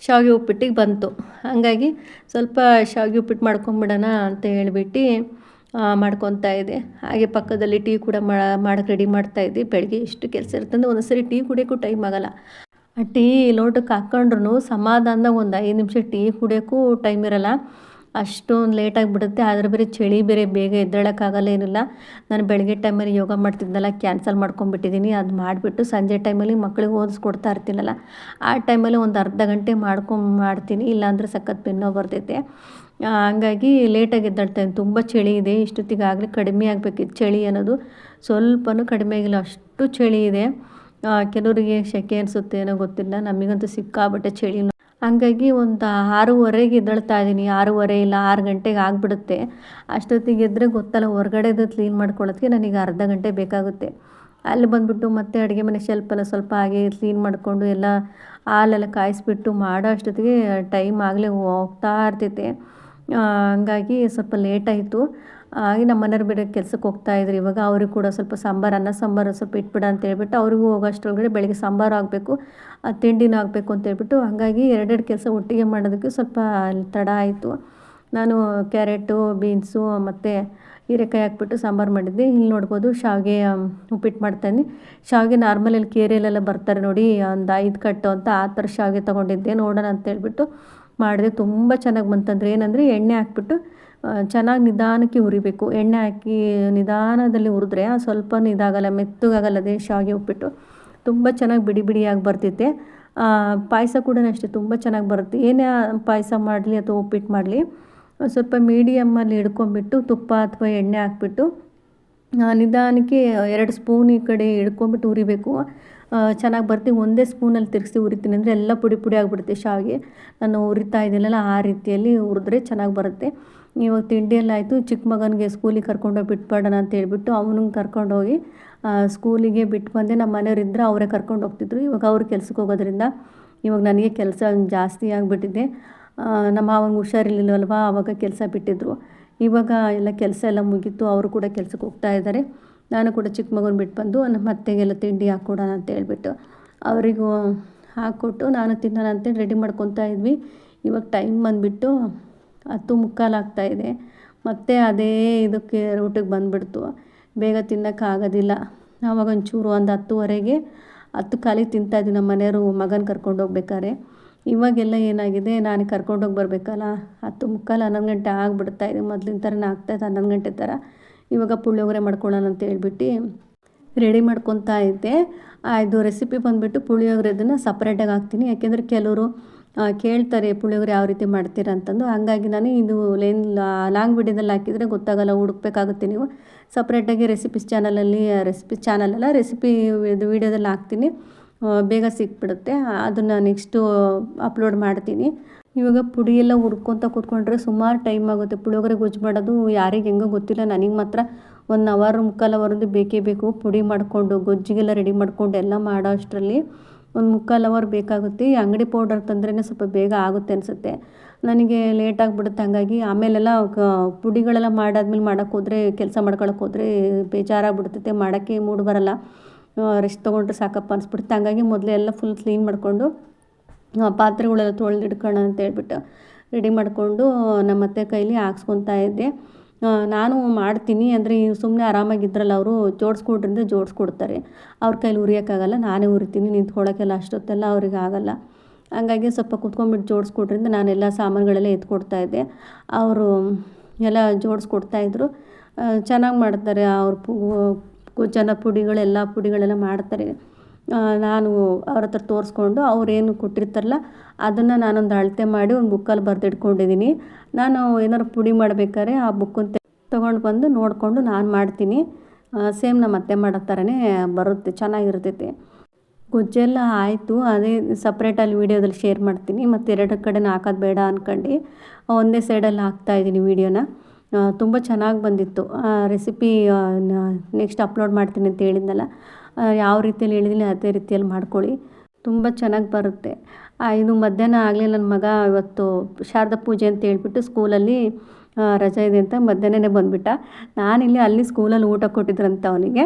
ಶಾವಿಗೆ ಉಪ್ಪಿಟ್ಟಿಗೆ ಬಂತು. ಹಾಗಾಗಿ ಸ್ವಲ್ಪ ಶಾವಿಗೆ ಉಪ್ಪಿಟ್ಟು ಮಾಡ್ಕೊಂಬಿಡೋಣ ಅಂತ ಹೇಳ್ಬಿಟ್ಟು ಮಾಡ್ಕೊತಾ ಇದ್ದೆ. ಹಾಗೆ ಪಕ್ಕದಲ್ಲಿ ಟೀ ಕೂಡ ಮಾಡೋಕ್ಕೆ ರೆಡಿ ಮಾಡ್ತಾಯಿದ್ದೆ. ಬೆಳಗ್ಗೆ ಎಷ್ಟು ಕೆಲಸ ಇರ್ತಂದ್ರೆ ಒಂದೊಂದು ಸರಿ ಟೀ ಕುಡಿಯೋಕ್ಕೂ ಟೈಮ್ ಆಗೋಲ್ಲ. ಆ ಟೀ ಲೋಟಕ್ಕೆ ಹಾಕ್ಕೊಂಡ್ರು ಸಮಾಧಾನದಾಗ ಒಂದು 5 ನಿಮಿಷ ಟೀ ಕುಡಿಯೋಕ್ಕೂ ಟೈಮ್ ಇರೋಲ್ಲ, ಅಷ್ಟೊಂದು ಲೇಟಾಗಿಬಿಡುತ್ತೆ. ಆದರೆ ಬೇರೆ ಚಳಿ ಬೇರೆ, ಬೇಗ ಎದ್ದೇಳೋಕ್ಕಾಗಲ್ಲ, ಏನಿಲ್ಲ. ನಾನು ಬೆಳಗ್ಗೆ ಟೈಮಲ್ಲಿ ಯೋಗ ಮಾಡ್ತಿದ್ನಲ್ಲ, ಕ್ಯಾನ್ಸಲ್ ಮಾಡ್ಕೊಂಬಿಟ್ಟಿದ್ದೀನಿ. ಅದು ಮಾಡಿಬಿಟ್ಟು ಸಂಜೆ ಟೈಮಲ್ಲಿ ಮಕ್ಕಳಿಗೆ ಓದಿಸ್ಕೊಡ್ತಾ ಇರ್ತೀನಲ್ಲ, ಆ ಟೈಮಲ್ಲಿ ಒಂದು ಅರ್ಧ ಗಂಟೆ ಮಾಡ್ತೀನಿ. ಇಲ್ಲಾಂದರೆ ಸಖತ್ ಬೆನ್ನೋ ಬರ್ತೈತೆ. ಹಂಗಾಗಿ ಲೇಟಾಗಿ ಎದ್ದೇಳ್ತಾಯಿದ್ದೀನಿ. ತುಂಬ ಚಳಿ ಇದೆ. ಇಷ್ಟೊತ್ತಿಗಾಗಲೇ ಕಡಿಮೆ ಆಗಬೇಕಿತ್ತು ಚಳಿ ಅನ್ನೋದು, ಸ್ವಲ್ಪನೂ ಕಡಿಮೆ ಆಗಿಲ್ಲ, ಅಷ್ಟು ಚಳಿ ಇದೆ. ಕೆಲವರಿಗೆ ಸೆಕೆ ಅನಿಸುತ್ತೆ ಏನೋ ಗೊತ್ತಿಲ್ಲ, ನಮಗಂತೂ ಸಿಕ್ಕಾಬಟ್ಟೆ ಚಳಿ. ಹಂಗಾಗಿ ಒಂದು 6:30ಗೆ ಎದ್ದೇಳ್ತಾ ಇದ್ದೀನಿ. 6:30 ಇಲ್ಲ 6 ಗಂಟೆಗೆ ಆಗಿಬಿಡುತ್ತೆ. ಅಷ್ಟೊತ್ತಿಗೆ ಎದ್ದರೆ ಗೊತ್ತಲ್ಲ ಹೊರಗಡೆದು ಕ್ಲೀನ್ ಮಾಡ್ಕೊಳ್ಳೋದಕ್ಕೆ ನನಗೆ ಅರ್ಧ ಗಂಟೆ ಬೇಕಾಗುತ್ತೆ. ಅಲ್ಲಿ ಬಂದುಬಿಟ್ಟು ಮತ್ತೆ ಅಡುಗೆ ಮನೆ ಶೆಲ್ಫೆಲ್ಲ ಸ್ವಲ್ಪ ಹಾಗೆ ಕ್ಲೀನ್ ಮಾಡಿಕೊಂಡು ಎಲ್ಲ ಹಾಲೆಲ್ಲ ಕಾಯಿಸಿಬಿಟ್ಟು ಮಾಡೋ ಅಷ್ಟೊತ್ತಿಗೆ ಟೈಮ್ ಆಗಲೇ ಹೋಗ್ತಾ ಇರ್ತೈತೆ. ಹಂಗಾಗಿ ಸ್ವಲ್ಪ ಲೇಟಾಯಿತು. ಹಾಗೆ ನಮ್ಮ ಮನೆಯವ್ರು ಬೇರೆ ಕೆಲ್ಸಕ್ಕೆ ಹೋಗ್ತಾಯಿದ್ರು. ಇವಾಗ ಅವ್ರಿಗೆ ಕೂಡ ಸ್ವಲ್ಪ ಸಾಂಬಾರು, ಅನ್ನ ಸಾಂಬಾರು ಸ್ವಲ್ಪ ಇಟ್ಬಿಡ ಅಂತ ಹೇಳ್ಬಿಟ್ಟು ಅವ್ರಿಗೂ ಹೋಗೋಷ್ಟರೊಳಗಡೆ ಬೆಳಗ್ಗೆ ಸಾಂಬಾರು ಆಗಬೇಕು, ತಿಂಡಿನೂ ಆಗಬೇಕು ಅಂತೇಳ್ಬಿಟ್ಟು ಹಾಗಾಗಿ ಎರಡೆರಡು ಕೆಲಸ ಒಟ್ಟಿಗೆ ಮಾಡೋದಕ್ಕೆ ಸ್ವಲ್ಪ ತಡ ಆಯಿತು. ನಾನು ಕ್ಯಾರೆಟು, ಬೀನ್ಸು ಮತ್ತು ಹೀರೆಕಾಯಿ ಹಾಕ್ಬಿಟ್ಟು ಸಾಂಬಾರು ಮಾಡಿದ್ದೆ. ಇಲ್ಲಿ ನೋಡ್ಬೋದು ಶಾವಿಗೆ ಉಪ್ಪಿಟ್ಟು ಮಾಡ್ತಾಯಿದ್ದೀನಿ. ಶಾವಿಗೆ ನಾರ್ಮಲಲ್ಲಿ ಕೇರಿಯಲ್ಲೆಲ್ಲ ಬರ್ತಾರೆ ನೋಡಿ, ಒಂದು 5 ಕಟ್ಟು ಅಂತ ಆ ಥರ ಶಾವಿಗೆ ತೊಗೊಂಡಿದ್ದೆ. ನೋಡೋಣ ಅಂತೇಳ್ಬಿಟ್ಟು ಮಾಡಿದೆ. ತುಂಬ ಚೆನ್ನಾಗಿ ಬಂತಂದರೆ ಏನಂದರೆ ಎಣ್ಣೆ ಹಾಕ್ಬಿಟ್ಟು ಚೆನ್ನಾಗಿ ನಿಧಾನಕ್ಕೆ ಹುರಿಬೇಕು. ಎಣ್ಣೆ ಹಾಕಿ ನಿಧಾನದಲ್ಲಿ ಹುರಿದ್ರೆ ಸ್ವಲ್ಪ ಇದಾಗಲ್ಲ, ಮೆತ್ತಗಾಗಲ್ಲ ಅದೇ ಶಾವಿಗೆ ಉಪ್ಪಿಟ್ಟು. ತುಂಬ ಚೆನ್ನಾಗಿ ಬಿಡಿ ಬಿಡಿಯಾಗಿ ಬರ್ತೈತೆ. ಪಾಯಸ ಕೂಡ ಅಷ್ಟೇ ತುಂಬ ಚೆನ್ನಾಗಿ ಬರುತ್ತೆ. ಏನೇ ಪಾಯಸ ಮಾಡಲಿ ಅಥವಾ ಉಪ್ಪಿಟ್ಟು ಮಾಡಲಿ ಸ್ವಲ್ಪ ಮೀಡಿಯಮ್ಮಲ್ಲಿ ಹಿಡ್ಕೊಂಬಿಟ್ಟು ತುಪ್ಪ ಅಥವಾ ಎಣ್ಣೆ ಹಾಕ್ಬಿಟ್ಟು ನಿಧಾನಕ್ಕೆ 2 ಸ್ಪೂನ್ ಈ ಕಡೆ ಹಿಡ್ಕೊಂಬಿಟ್ಟು ಹುರಿಬೇಕು. ಚೆನ್ನಾಗಿ ಬರ್ತೀವಿ. ಒಂದೇ ಸ್ಪೂನಲ್ಲಿ ತಿರುಗಿಸಿ ಹುರಿತೀನಿ ಅಂದರೆ ಎಲ್ಲ ಪುಡಿ ಪುಡಿ ಆಗಿಬಿಡುತ್ತೆ ಶಾವಿಗೆ. ನಾನು ಹುರಿತಾ ಇದ್ದೀನಲ್ಲ ಆ ರೀತಿಯಲ್ಲಿ ಹುರಿದ್ರೆ ಚೆನ್ನಾಗಿ ಬರುತ್ತೆ. ಇವಾಗ ತಿಂಡಿ ಎಲ್ಲ ಆಯಿತು. ಚಿಕ್ಕ ಮಗನಿಗೆ ಸ್ಕೂಲಿಗೆ ಕರ್ಕೊಂಡೋಗಿ ಬಿಟ್ಬಿಡೋಣ ಅಂತ ಹೇಳ್ಬಿಟ್ಟು ಅವನಿಗೆ ಕರ್ಕೊಂಡೋಗಿ ಸ್ಕೂಲಿಗೆ ಬಿಟ್ಟು ಬಂದೆ. ನಮ್ಮ ಮನೆಯವರಿದ್ದರೆ ಅವರೇ ಕರ್ಕೊಂಡು ಹೋಗ್ತಿದ್ರು. ಇವಾಗ ಅವ್ರು ಕೆಲ್ಸಕ್ಕೆ ಹೋಗೋದ್ರಿಂದ ಇವಾಗ ನನಗೆ ಕೆಲಸ ಜಾಸ್ತಿ ಆಗಿಬಿಟ್ಟಿದೆ. ನಮ್ಮ ಮಾವನಿಗೆ ಹುಷಾರಿರ್ಲಿಲ್ಲವಲ್ವ, ಆವಾಗ ಕೆಲಸ ಬಿಟ್ಟಿದ್ರು. ಇವಾಗ ಎಲ್ಲ ಕೆಲಸ ಎಲ್ಲ ಮುಗೀತು. ಅವರು ಕೂಡ ಕೆಲ್ಸಕ್ಕೆ ಹೋಗ್ತಾ ಇದ್ದಾರೆ. ನಾನು ಕೂಡ ಚಿಕ್ಕ ಮಗನ ಬಿಟ್ಟು ಬಂದು ನಮ್ಮ ಅತ್ತೆಗೆಲ್ಲ ತಿಂಡಿ ಹಾಕ್ಕೊಡೋಣ ಅಂತ ಹೇಳ್ಬಿಟ್ಟು ಅವರಿಗೂ ಹಾಕ್ಕೊಟ್ಟು ನಾನು ತಿನ್ನೋಣ ಅಂತೇಳಿ ರೆಡಿ ಮಾಡ್ಕೊತಾ ಇದ್ವಿ. ಇವಾಗ ಟೈಮ್ ಬಂದುಬಿಟ್ಟು 10:45 ಆಗ್ತಾಯಿದೆ. ಮತ್ತು ಅದೇ ಇದಕ್ಕೆ ಊಟಕ್ಕೆ ಬಂದುಬಿಡ್ತು. ಬೇಗ ತಿನ್ನೋಕ್ಕಾಗೋದಿಲ್ಲ. ಆವಾಗ ಒಂಚೂರು ಒಂದು 10:15ಗೆ 10 ಕಾಲಿಗೆ ತಿಂತಾಯಿದ್ವಿ ನಮ್ಮ ಮನೆಯವರು ಮಗನ ಕರ್ಕೊಂಡು ಹೋಗ್ಬೇಕಾದ್ರೆ. ಇವಾಗೆಲ್ಲ ಏನಾಗಿದೆ, ನಾನು ಕರ್ಕೊಂಡೋಗಿ ಬರಬೇಕಲ್ಲ, 10:45 11 ಗಂಟೆ ಆಗಿಬಿಡ್ತಾಯಿದೆ. ಮೊದಲಿನ ಥರನೇ ಆಗ್ತಾಯಿದೆ, 11 ಗಂಟೆ ಥರ. ಇವಾಗ ಪುಳಿಯೋಗರೆ ಮಾಡ್ಕೊಳ್ಳೋಣ ಅಂತ ಹೇಳ್ಬಿಟ್ಟು ರೆಡಿ ಮಾಡ್ಕೊತಾ ಇದ್ದೆ. ಇದು ರೆಸಿಪಿ ಬಂದುಬಿಟ್ಟು ಪುಳಿಯೋಗರೆದನ್ನು ಸಪ್ರೇಟಾಗಿ ಹಾಕ್ತೀನಿ. ಯಾಕೆಂದರೆ ಕೆಲವರು ಕೇಳ್ತಾರೆ ಪುಳಿಯೋಗರೆ ಯಾವ ರೀತಿ ಮಾಡ್ತೀರಾ ಅಂತಂದು. ಹಾಗಾಗಿ ನಾನು ಇದು ಲಾಂಗ್ ವಿಡಿಯೋದಲ್ಲಿ ಹಾಕಿದರೆ ಗೊತ್ತಾಗಲ್ಲ, ಹುಡುಕ್ಬೇಕಾಗುತ್ತೆ ನೀವು. ಸಪ್ರೇಟಾಗಿ ರೆಸಿಪಿ ಇದು ವೀಡಿಯೋದಲ್ಲಿ ಹಾಕ್ತೀನಿ, ಬೇಗ ಸಿಕ್ಬಿಡುತ್ತೆ. ಅದನ್ನು ನೆಕ್ಸ್ಟು ಅಪ್ಲೋಡ್ ಮಾಡ್ತೀನಿ. ಇವಾಗ ಪುಡಿ ಎಲ್ಲ ಹುರ್ಕೊತ ಕೂತ್ಕೊಂಡ್ರೆ ಸುಮಾರು ಟೈಮ್ ಆಗುತ್ತೆ. ಪುಳಿಯೋಗರೆ ಗೊಜ್ಜು ಮಾಡೋದು ಯಾರಿಗೆ ಹೆಂಗೋ ಗೊತ್ತಿಲ್ಲ, ನನಗೆ ಮಾತ್ರ 1 ಅವರ್ 3/4 ಅವರ್ದು ಬೇಕೇ ಬೇಕು. ಪುಡಿ ಮಾಡಿಕೊಂಡು ಗೊಜ್ಜಿಗೆಲ್ಲ ರೆಡಿ ಮಾಡಿಕೊಂಡು ಎಲ್ಲ ಮಾಡೋ ಅಷ್ಟರಲ್ಲಿ 1 3/4 ಅವರ್ ಬೇಕಾಗುತ್ತೆ. ಈ ಅಂಗಡಿ ಪೌಡರ್ ತಂದ್ರೇ ಸ್ವಲ್ಪ ಬೇಗ ಆಗುತ್ತೆ ಅನಿಸುತ್ತೆ. ನನಗೆ ಲೇಟ್ ಆಗಿಬಿಡುತ್ತೆ. ಹಂಗಾಗಿ ಆಮೇಲೆಲ್ಲ ಪುಡಿಗಳೆಲ್ಲ ಮಾಡಾದ್ಮೇಲೆ ಮಾಡೋಕ್ಕೋದ್ರೆ, ಕೆಲಸ ಮಾಡ್ಕೊಳಕ್ಕೋದ್ರೆ ಬೇಜಾರಾಗ್ಬಿಡ್ತೈತೆ, ಮಾಡೋಕ್ಕೆ ಮೂಡ್ ಬರೋಲ್ಲ. ರೆಸ್ಟ್ ತೊಗೊಂಡ್ರೆ ಸಾಕಪ್ಪ ಅನಿಸ್ಬಿಡುತ್ತೆ. ಹಂಗಾಗಿ ಮೊದಲೇ ಎಲ್ಲ ಫುಲ್ ಕ್ಲೀನ್ ಮಾಡಿಕೊಂಡು ಪಾತ್ರೆಗಳೆಲ್ಲ ತೊಳೆದಿಡ್ಕೊಳ್ಳೋಣ ಅಂತ ಹೇಳ್ಬಿಟ್ಟು ರೆಡಿ ಮಾಡಿಕೊಂಡು ನಮ್ಮ ಅತ್ತೆ ಕೈಲಿ ಹಾಕ್ಸ್ಕೊತಾ ಇದ್ದೆ. ನಾನು ಮಾಡ್ತೀನಿ ಅಂದರೆ ಸುಮ್ಮನೆ ಆರಾಮಾಗಿದ್ರಲ್ಲ ಅವರು, ಜೋಡಿಸ್ಕೊಡ್ತಾರೆ. ಅವ್ರ ಕೈಲಿ ಹುರಿಯೋಕ್ಕಾಗಲ್ಲ, ನಾನೇ ಹುರಿತೀನಿ. ನಿಂತ್ಕೊಳ್ಳೋಕ್ಕೆಲ್ಲ ಅಷ್ಟೊತ್ತೆಲ್ಲ ಅವ್ರಿಗೆ ಆಗಲ್ಲ. ಹಂಗಾಗಿ ಸ್ವಲ್ಪ ಕುತ್ಕೊಂಡ್ಬಿಟ್ಟು ಜೋಡಿಸ್ಕೊಡ್ರಿಂದ ನಾನೆಲ್ಲ ಸಾಮಾನುಗಳೆಲ್ಲ ಎತ್ಕೊಡ್ತಾಯಿದ್ದೆ. ಅವರು ಎಲ್ಲ ಜೋಡಿಸ್ಕೊಡ್ತಾಯಿದ್ರು. ಚೆನ್ನಾಗಿ ಮಾಡ್ತಾರೆ ಅವ್ರು. ಪುಡಿಗಳೆಲ್ಲ ಮಾಡ್ತಾರೆ. ನಾನು ಅವ್ರ ಹತ್ರ ತೋರಿಸ್ಕೊಂಡು ಅವ್ರೇನು ಕೊಟ್ಟಿರ್ತಾರಲ್ಲ ಅದನ್ನು ನಾನೊಂದು ಅಳತೆ ಮಾಡಿ ಒಂದು ಬುಕ್ಕಲ್ಲಿ ಬರೆದಿಟ್ಕೊಂಡಿದ್ದೀನಿ. ನಾನು ಏನಾದ್ರು ಪುಡಿ ಮಾಡಬೇಕಾದ್ರೆ ಆ ಬುಕ್ಕನ್ನು ತೊಗೊಂಡು ಬಂದು ನೋಡಿಕೊಂಡು ನಾನು ಮಾಡ್ತೀನಿ. ಸೇಮ್ ನಮ್ಮ ಅತ್ತೆ ಮಾಡೋ ಥರನೇ ಬರುತ್ತೆ, ಚೆನ್ನಾಗಿರ್ತೈತೆ. ಗೊಜ್ಜೆಲ್ಲ ಆಯಿತು. ಅದೇ ಸಪ್ರೇಟಲ್ಲಿ ವೀಡಿಯೋದಲ್ಲಿ ಶೇರ್ ಮಾಡ್ತೀನಿ. ಮತ್ತು 2 ಕಡೆನೂ ಹಾಕೋದು ಬೇಡ ಅಂದ್ಕೊಂಡು ಒಂದೇ ಸೈಡಲ್ಲಿ ಹಾಕ್ತಾಯಿದ್ದೀನಿ ವೀಡಿಯೋನ. ತುಂಬ ಚೆನ್ನಾಗಿ ಬಂದಿತ್ತು ರೆಸಿಪಿ. ನೆಕ್ಸ್ಟ್ ಅಪ್ಲೋಡ್ ಮಾಡ್ತೀನಿ ಅಂತ ಹೇಳಿದ್ನಲ್ಲ, ಯಾವ ರೀತಿಯಲ್ಲಿ ಹೇಳಿದ್ದೀನಿ ಅದೇ ರೀತಿಯಲ್ಲಿ ಮಾಡ್ಕೊಳ್ಳಿ, ತುಂಬ ಚೆನ್ನಾಗಿ ಬರುತ್ತೆ. ಇದು ಮಧ್ಯಾಹ್ನ ಆಗಲೇ ನನ್ನ ಮಗ ಇವತ್ತು ಶಾರದಾ ಪೂಜೆ ಅಂತ ಹೇಳ್ಬಿಟ್ಟು ಸ್ಕೂಲಲ್ಲಿ ರಜೆ ಇದೆ ಅಂತ ಮಧ್ಯಾಹ್ನನೇ ಬಂದುಬಿಟ್ಟ. ಅಲ್ಲಿ ಸ್ಕೂಲಲ್ಲಿ ಊಟ ಕೊಟ್ಟಿದ್ರಂತ ಅವನಿಗೆ.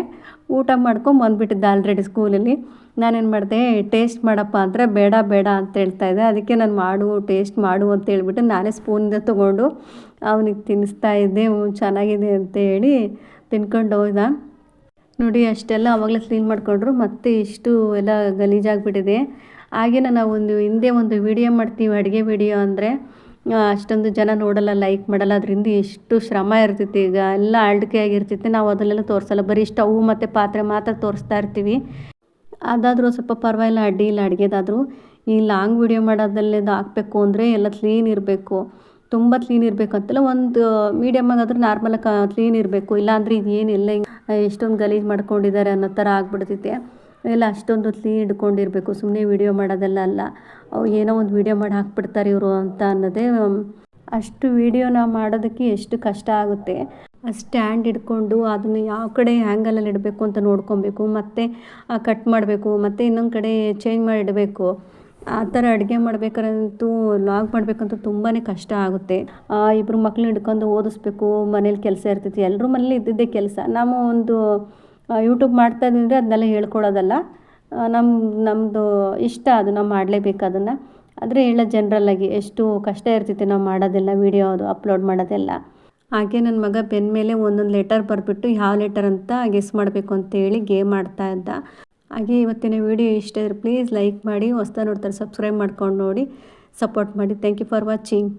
ಊಟ ಮಾಡ್ಕೊಂಡು ಬಂದುಬಿಟ್ಟಿದ್ದೆ ಆಲ್ರೆಡಿ ಸ್ಕೂಲಲ್ಲಿ. ನಾನೇನು ಮಾಡಿದೆ, ಟೇಸ್ಟ್ ಮಾಡಪ್ಪ ಅಂದರೆ ಬೇಡ ಅಂತ ಹೇಳ್ತಾಯಿದ್ದೆ. ಅದಕ್ಕೆ ನಾನು ಟೇಸ್ಟ್ ಮಾಡು ಅಂತ ಹೇಳ್ಬಿಟ್ಟು ನಾನೇ ಸ್ಪೂನಿಂದ ತೊಗೊಂಡು ಅವನಿಗೆ ತಿನ್ನಿಸ್ತಾ ಇದ್ದೆ. ಚೆನ್ನಾಗಿದೆ ಅಂತ ಹೇಳಿ ತಿನ್ಕೊಂಡು ಹೋದ. ನೋಡಿ ಅಷ್ಟೆಲ್ಲ ಆವಾಗಲೇ ಕ್ಲೀನ್ ಮಾಡಿಕೊಂಡ್ರು. ಮತ್ತು ಇಷ್ಟು ಎಲ್ಲ ಗಲೀಜಾಗಿಬಿಟ್ಟಿದೆ. ಹಾಗೆ ನಾವು ಹಿಂದೆ ಒಂದು ವೀಡಿಯೋ ಮಾಡ್ತೀವಿ, ಅಡುಗೆ ವೀಡಿಯೋ ಅಂದರೆ ಅಷ್ಟೊಂದು ಜನ ನೋಡಲ್ಲ, ಲೈಕ್ ಮಾಡಲ್ಲ. ಅದರಿಂದ ಎಷ್ಟು ಶ್ರಮ ಇರ್ತೈತಿ. ಈಗ ಎಲ್ಲ ಆಗಿರ್ತೈತೆ. ನಾವು ಅದನ್ನೆಲ್ಲ ತೋರಿಸಲ್ಲ, ಬರೀ ಸ್ಟವ್ ಮತ್ತು ಪಾತ್ರೆ ಮಾತ್ರ ತೋರಿಸ್ತಾ ಇರ್ತೀವಿ. ಅದಾದರೂ ಸ್ವಲ್ಪ ಪರವಾಗಿಲ್ಲ, ಅಡ್ಡಿ ಇಲ್ಲ ಅಡುಗೆದಾದರೂ. ಈ ಲಾಂಗ್ ವೀಡಿಯೋ ಮಾಡೋದಲ್ಲೇದು ಹಾಕಬೇಕು ಅಂದರೆ ಎಲ್ಲ ಕ್ಲೀನ್ ಇರಬೇಕು, ತುಂಬ ಕ್ಲೀನ್ ಇರಬೇಕು ಅಂತಲ್ಲ, ಒಂದು ಮೀಡಿಯಮ್ ಆಗಾದರೂ ನಾರ್ಮಲಾಗಿ ಕ್ಲೀನ್ ಇರಬೇಕು. ಇಲ್ಲಾಂದರೆ ಇದೇನಿಲ್ಲ, ಎಷ್ಟೊಂದು ಗಲೀಜು ಮಾಡ್ಕೊಂಡಿದ್ದಾರೆ ಅನ್ನೋ ಥರ ಆಗ್ಬಿಡ್ತೈತೆ. ಎಲ್ಲ ಅಷ್ಟೊಂದು ಹೊತ್ತು ಹಿಡ್ಕೊಂಡಿರಬೇಕು, ಸುಮ್ಮನೆ ವೀಡಿಯೋ ಮಾಡೋದೆಲ್ಲ ಅಲ್ಲ. ಏನೋ ಒಂದು ವೀಡಿಯೋ ಮಾಡಿ ಹಾಕ್ಬಿಡ್ತಾರೆ ಇವರು ಅಂತ ಅನ್ನೋದೇ. ಅಷ್ಟು ವೀಡಿಯೋನ ಮಾಡೋದಕ್ಕೆ ಎಷ್ಟು ಕಷ್ಟ ಆಗುತ್ತೆ. ಸ್ಟ್ಯಾಂಡ್ ಹಿಡ್ಕೊಂಡು ಅದನ್ನು ಯಾವ ಕಡೆ ಆ್ಯಂಗಲಲ್ಲಿ ಇಡಬೇಕು ಅಂತ ನೋಡ್ಕೊಬೇಕು, ಮತ್ತು ಕಟ್ ಮಾಡಬೇಕು, ಮತ್ತು ಇನ್ನೊಂದು ಕಡೆ ಚೇಂಜ್ ಮಾಡಿ ಇಡಬೇಕು. ಆ ಥರ ಅಡುಗೆ ಮಾಡ್ಬೇಕಾರಂತೂ ವ್ಲಾಗ್ ಮಾಡಬೇಕಂತೂ ತುಂಬಾ ಕಷ್ಟ ಆಗುತ್ತೆ. ಇಬ್ಬರು ಮಕ್ಳನ್ನ ಹಿಡ್ಕೊಂಡು ಓದಿಸ್ಬೇಕು, ಮನೇಲಿ ಕೆಲಸ ಇರ್ತೈತಿ, ಎಲ್ಲರೂ ಮನೇಲಿ ಇದ್ದಿದ್ದೇ ಕೆಲಸ. ನಾವು ಒಂದು ಯೂಟ್ಯೂಬ್ ಮಾಡ್ತಾ ಇದ್ದೀವಿ ಅಂದರೆ ಅದನ್ನೆಲ್ಲ ಹೇಳ್ಕೊಡೋದಲ್ಲ, ನಮ್ಮದು ಇಷ್ಟ, ಅದು ನಾವು ಮಾಡಲೇಬೇಕು ಅದನ್ನು. ಆದರೆ ಹೇಳೋದು ಜನರಲ್ಲಾಗಿ ಎಷ್ಟು ಕಷ್ಟ ಇರ್ತೈತೆ ನಾವು ಮಾಡೋದೆಲ್ಲ, ವೀಡಿಯೋ ಅದು ಅಪ್ಲೋಡ್ ಮಾಡೋದೆಲ್ಲ. ಹಾಗೆ ನನ್ನ ಮಗ ಪೆನ್ ಮೇಲೆ ಒಂದೊಂದು ಲೆಟರ್ ಬರೆದ್ಬಿಟ್ಟು ಯಾವ ಲೆಟರ್ ಅಂತ ಗೆಸ್ ಮಾಡಬೇಕು ಅಂತೇಳಿ ಗೇಮ್ ಆಡ್ತಾ ಇದ್ದ. ಹಾಗೆ ಇವತ್ತಿನ ವೀಡಿಯೋ ಇಷ್ಟ ಇದ್ರೆ ಪ್ಲೀಸ್ ಲೈಕ್ ಮಾಡಿ, ಹೊಸ್ದಾಗಿ ನೋಡ್ತಾರೆ ಸಬ್ಸ್ಕ್ರೈಬ್ ಮಾಡ್ಕೊಂಡು ನೋಡಿ, ಸಪೋರ್ಟ್ ಮಾಡಿ. Thank you for watching.